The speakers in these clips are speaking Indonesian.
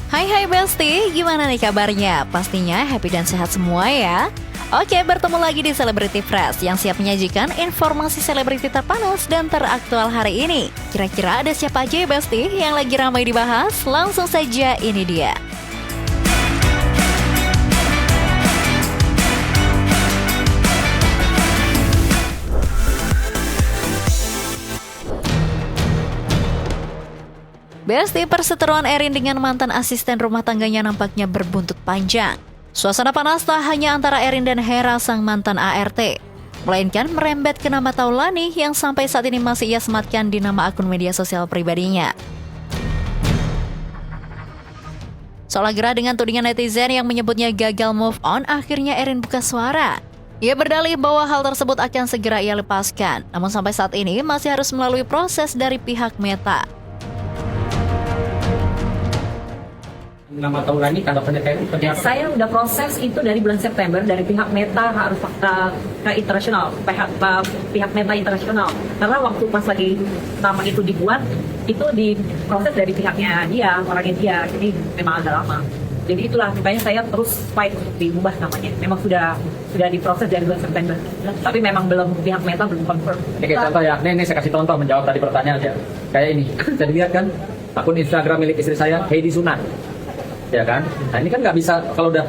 Hai Besti, gimana nih kabarnya? Pastinya happy dan sehat semua ya. Oke, bertemu lagi di Celebrity Fresh yang siap menyajikan informasi selebriti terpanas dan teraktual hari ini. Kira-kira ada siapa aja ya Besti yang lagi ramai dibahas? Langsung saja ini dia. Besti, perseteruan Erin dengan mantan asisten rumah tangganya nampaknya berbuntut panjang. Suasana panas tak hanya antara Erin dan Hera sang mantan ART, melainkan merembet ke nama Taulani yang sampai saat ini masih ia sematkan di nama akun media sosial pribadinya. Seolah gerah dengan tudingan netizen yang menyebutnya gagal move on, akhirnya Erin buka suara. Ia berdalih bahwa hal tersebut akan segera ia lepaskan, namun sampai saat ini masih harus melalui proses dari pihak Meta. Nama Taulani tanggapannya kayak saya udah proses itu dari bulan September dari pihak Meta harus ke internasional, pihak Meta internasional. Karena waktu pas lagi nama itu dibuat itu diproses dari pihaknya dia, orangnya dia. Jadi memang agak lama. Jadi itulah makanya saya terus fight untuk diubah namanya. Memang sudah diproses dari bulan September. Tapi memang belum pihak Meta belum confirm. kayak contoh ya. Ini saya kasih contoh menjawab tadi pertanyaan aja. Kayak ini. Bisa dilihat kan akun Instagram milik istri saya, Heidi Sunan. Ya kan? Nah ini kan nggak bisa kalau udah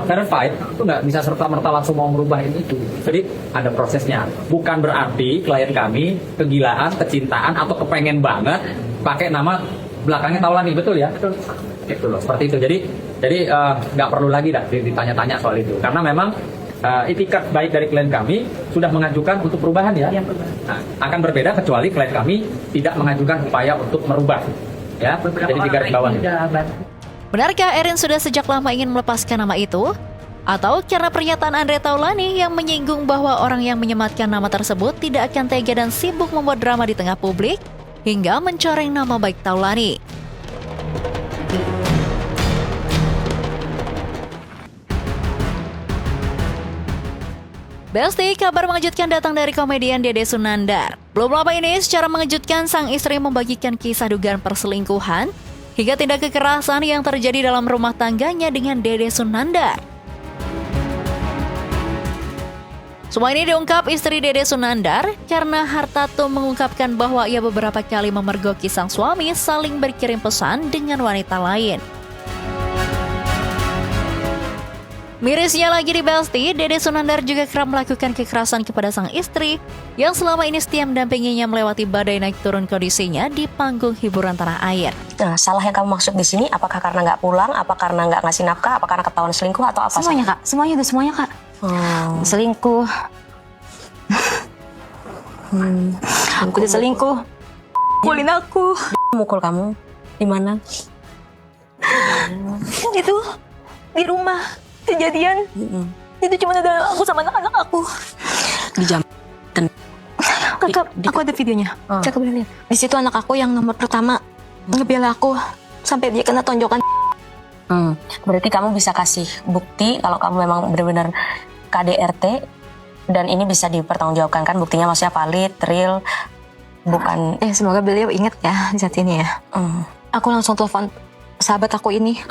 verified itu nggak bisa serta-merta langsung mau merubah ini itu. Jadi ada prosesnya. Bukan berarti klien kami kegilaan, kecintaan atau kepengen banget pakai nama belakangnya Taulani, betul ya? Betul. Itu loh, seperti itu. Jadi nggak perlu lagi dah ditanya-tanya soal itu. Karena memang itikat baik dari klien kami sudah mengajukan untuk perubahan ya. Nah, akan berbeda kecuali klien kami tidak mengajukan upaya untuk merubah. Ya. Jadi di garis bawah. Benarkah Erin sudah sejak lama ingin melepaskan nama itu? Atau karena pernyataan Andre Taulani yang menyinggung bahwa orang yang menyematkan nama tersebut tidak akan tega dan sibuk membuat drama di tengah publik hingga mencoreng nama baik Taulani? Besti, kabar mengejutkan datang dari komedian Dede Sunandar. Belum lama ini secara mengejutkan sang istri membagikan kisah dugaan perselingkuhan hingga tindak kekerasan yang terjadi dalam rumah tangganya dengan Dede Sunandar. Semua ini diungkap istri Dede Sunandar karena Hartatum mengungkapkan bahwa ia beberapa kali memergoki sang suami saling berkirim pesan dengan wanita lain. Mirisnya lagi di Besti, Dede Sunandar juga kerap melakukan kekerasan kepada sang istri yang selama ini setia mendampinginya melewati badai naik turun kondisinya di panggung hiburan tanah air. Nah, salah yang kamu maksud di sini apakah karena nggak pulang, apa karena nggak ngasih nafkah, apa karena ketahuan selingkuh atau apa? Semuanya kak, semuanya kak. Selingkuh. Aku udah selingkuh. Pukulin aku. Mukul kamu di mana? Itu di rumah kejadian. Itu cuma ada aku sama anak-anak aku. Di jam. Kakak, aku ada videonya. Kakak boleh lihat. Di situ anak aku yang nomor pertama ngebela aku sampai dia kena tonjokan. Berarti kamu bisa kasih bukti kalau kamu memang benar-benar KDRT dan ini bisa dipertanggungjawabkan kan, buktinya maksudnya valid, real, bukan. Semoga beliau ingat ya di saat ini ya. Aku langsung telepon sahabat aku ini.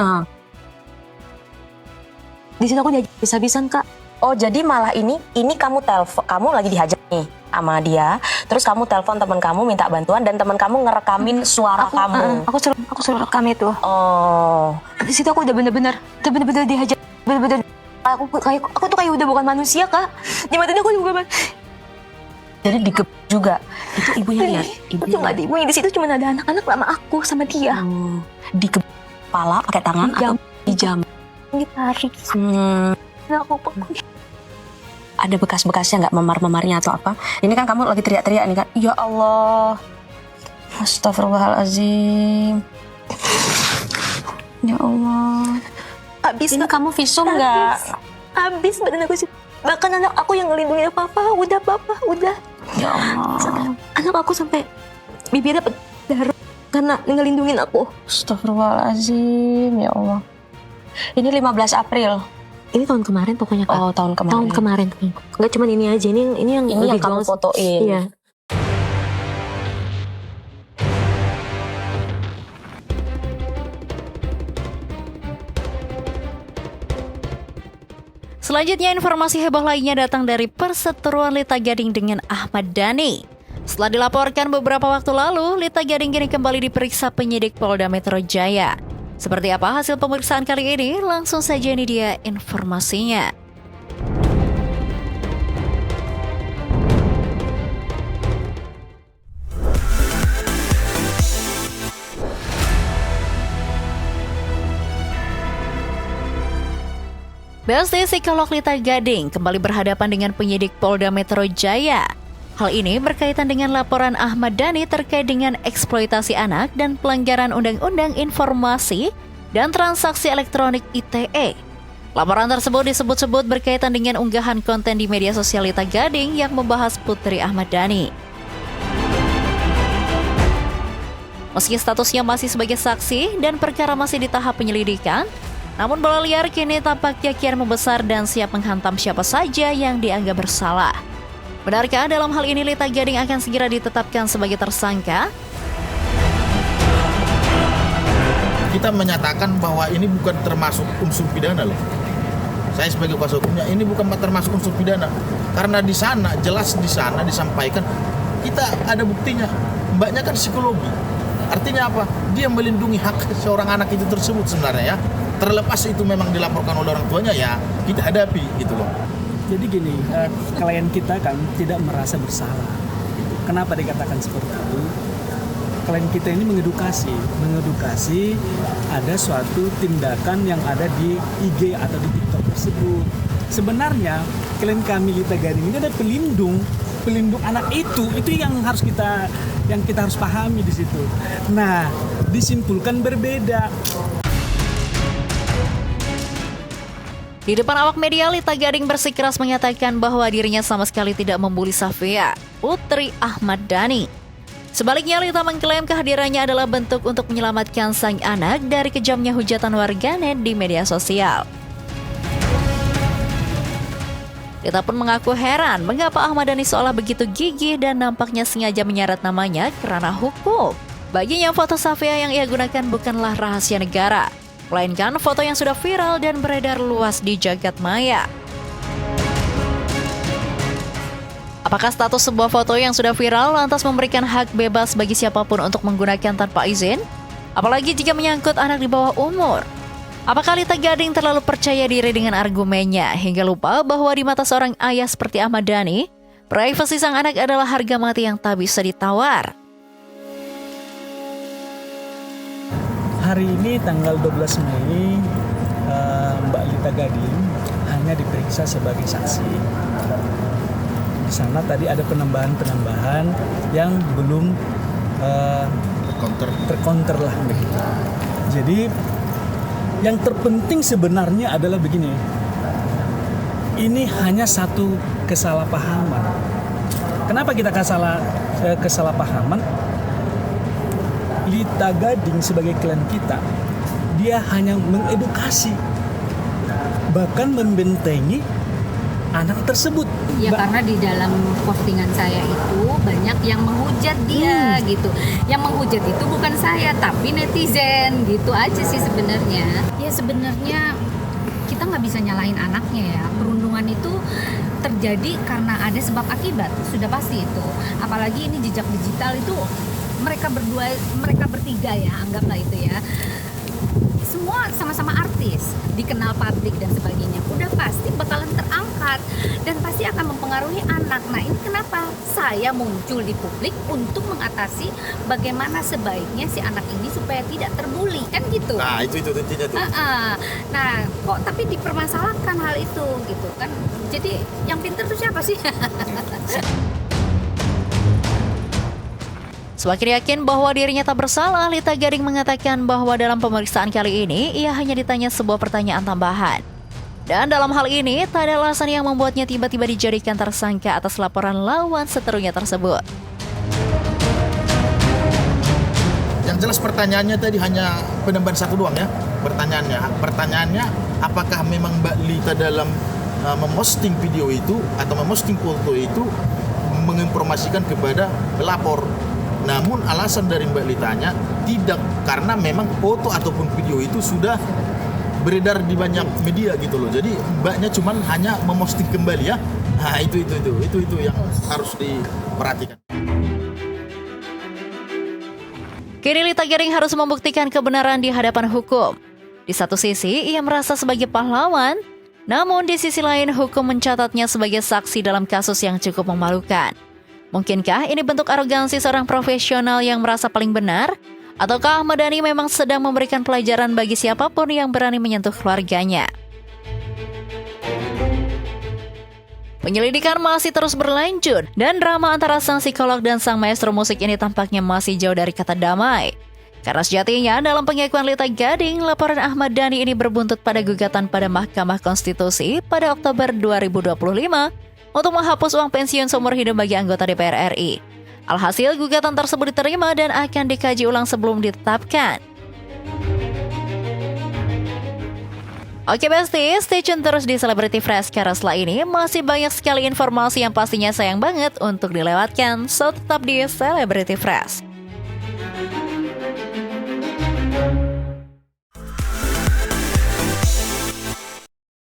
Di situ aku dihajar bisa-bisan kak. Oh jadi malah ini kamu telepon, kamu lagi dihajar nih sama dia, terus kamu telepon teman kamu minta bantuan dan teman kamu ngerekamin suara kamu. Aku suruh rekam itu. Oh. Di situ aku udah bener-bener dihajar, bener-bener. Aku tuh kayak udah bukan manusia kak. Di mata dia aku juga. Jadi digebuk juga. Itu ibunya lihat. Itu nggak ada ibunya, di situ cuma ada anak-anak sama aku sama dia. Digebuk kepala pakai tangan atau di jam. Ditarik. Aku ada bekas-bekasnya nggak, memar-memarnya atau apa? Ini kan kamu lagi teriak-teriak nih kan? Ya Allah, astagfirullahaladzim. Ya Allah. Habis ini kamu visum nggak? Habis badan aku sih. Bahkan anak aku yang ngelindungin papa, udah. Ya Allah. Anak aku sampai bibirnya darah karena ngelindungin aku. Astagfirullahaladzim, ya Allah. Ini 15 April. Ini tahun kemarin pokoknya kak. Oh, tahun kemarin. Tahun kemarin. Enggak cuma ini aja, ini yang kamu fotoin. Iya. Selanjutnya informasi heboh lainnya datang dari perseteruan Lita Gading dengan Ahmad Dhani. Setelah dilaporkan beberapa waktu lalu, Lita Gading kini kembali diperiksa penyidik Polda Metro Jaya. Seperti apa hasil pemeriksaan kali ini? Langsung saja ini dia informasinya. Besti psikolog Lita Gading kembali berhadapan dengan penyidik Polda Metro Jaya. Hal ini berkaitan dengan laporan Ahmad Dhani terkait dengan eksploitasi anak dan pelanggaran Undang-Undang Informasi dan Transaksi Elektronik ITE. Laporan tersebut disebut-sebut berkaitan dengan unggahan konten di media sosial Lita Gading yang membahas putri Ahmad Dhani. Meski statusnya masih sebagai saksi dan perkara masih di tahap penyelidikan, namun bola liar kini tampaknya kian membesar dan siap menghantam siapa saja yang dianggap bersalah. Benarkah dalam hal ini Lita Gading akan segera ditetapkan sebagai tersangka? Kita menyatakan bahwa ini bukan termasuk unsur pidana loh. Saya sebagai kuasa hukumnya ini bukan termasuk unsur pidana. Karena di sana, jelas di sana disampaikan kita ada buktinya. Mbaknya kan psikologi. Artinya apa? Dia melindungi hak seorang anak itu tersebut sebenarnya ya. Terlepas itu memang dilaporkan oleh orang tuanya ya kita hadapi gitu loh. Jadi gini, klien kita kan tidak merasa bersalah. Kenapa dikatakan seperti itu? Klien kita ini mengedukasi ada suatu tindakan yang ada di IG atau di TikTok tersebut. Sebenarnya klien kami Lita Gading ini ada pelindung anak itu yang kita harus pahami di situ. Nah, disimpulkan berbeda. Di depan awak media, Lita Gading bersikeras mengatakan bahwa dirinya sama sekali tidak membuli Safia, putri Ahmad Dhani. Sebaliknya, Lita mengklaim kehadirannya adalah bentuk untuk menyelamatkan sang anak dari kejamnya hujatan warganet di media sosial. Lita pun mengaku heran mengapa Ahmad Dhani seolah begitu gigih dan nampaknya sengaja menyeret namanya karena hukum. Baginya foto Safia yang ia gunakan bukanlah rahasia negara, melainkan foto yang sudah viral dan beredar luas di jagat maya. Apakah status sebuah foto yang sudah viral lantas memberikan hak bebas bagi siapapun untuk menggunakan tanpa izin? Apalagi jika menyangkut anak di bawah umur. Apakah Lita Gading terlalu percaya diri dengan argumennya hingga lupa bahwa di mata seorang ayah seperti Ahmad Dhani, privasi sang anak adalah harga mati yang tak bisa ditawar? Hari ini tanggal 12 Mei, Mbak Lita Gading hanya diperiksa sebagai saksi. Di sana tadi ada penambahan yang belum tercounter lah begitu. Jadi yang terpenting sebenarnya adalah begini. Ini hanya satu kesalahpahaman. Kenapa kita kesalahpahaman? Lita Gading sebagai klien kita, dia hanya mengedukasi, bahkan membentengi anak tersebut. Ya karena di dalam postingan saya itu banyak yang menghujat dia gitu. Yang menghujat itu bukan saya tapi netizen gitu aja sih sebenarnya. Ya sebenarnya kita nggak bisa nyalahin anaknya ya. Perundungan itu terjadi karena ada sebab akibat, sudah pasti itu. Apalagi ini jejak digital itu mereka bertiga ya, anggaplah itu ya. Semua sama-sama artis, dikenal publik dan sebagainya. Udah pasti bakalan terangkat dan pasti akan mempengaruhi anak. Nah, ini kenapa saya muncul di publik untuk mengatasi bagaimana sebaiknya si anak ini supaya tidak terbuli, kan gitu. Nah, itu intinya tuh. Nah, kok tapi dipermasalahkan hal itu gitu kan. Jadi yang pintar tuh siapa sih? Semakin yakin bahwa dirinya tak bersalah, Lita Gading mengatakan bahwa dalam pemeriksaan kali ini, ia hanya ditanya sebuah pertanyaan tambahan. Dan dalam hal ini, tak ada alasan yang membuatnya tiba-tiba dijadikan tersangka atas laporan lawan seterunya tersebut. Yang jelas pertanyaannya tadi hanya penambahan satu doang ya. Pertanyaannya, apakah memang Mbak Lita dalam memosting video itu atau memosting foto itu menginformasikan kepada pelapor. Namun alasan dari Mbak Litanya tidak, karena memang foto ataupun video itu sudah beredar di banyak media gitu loh. Jadi mbaknya cuman hanya memosting kembali ya. Nah itu yang harus diperhatikan. Kini Lita Gering harus membuktikan kebenaran di hadapan hukum. Di satu sisi, ia merasa sebagai pahlawan, namun di sisi lain hukum mencatatnya sebagai saksi dalam kasus yang cukup memalukan. Mungkinkah ini bentuk arogansi seorang profesional yang merasa paling benar? Ataukah Ahmad Dhani memang sedang memberikan pelajaran bagi siapapun yang berani menyentuh keluarganya? Penyelidikan masih terus berlanjut, dan drama antara sang psikolog dan sang maestro musik ini tampaknya masih jauh dari kata damai. Karena sejatinya dalam pengakuan Lita Gading, laporan Ahmad Dhani ini berbuntut pada gugatan pada Mahkamah Konstitusi pada Oktober 2025 untuk menghapus uang pensiun seumur hidup bagi anggota DPR RI. Alhasil, gugatan tersebut diterima dan akan dikaji ulang sebelum ditetapkan. Oke Besti, stay tune terus di Celebrity Fresh karena setelah ini masih banyak sekali informasi yang pastinya sayang banget untuk dilewatkan. So tetap di Celebrity Fresh.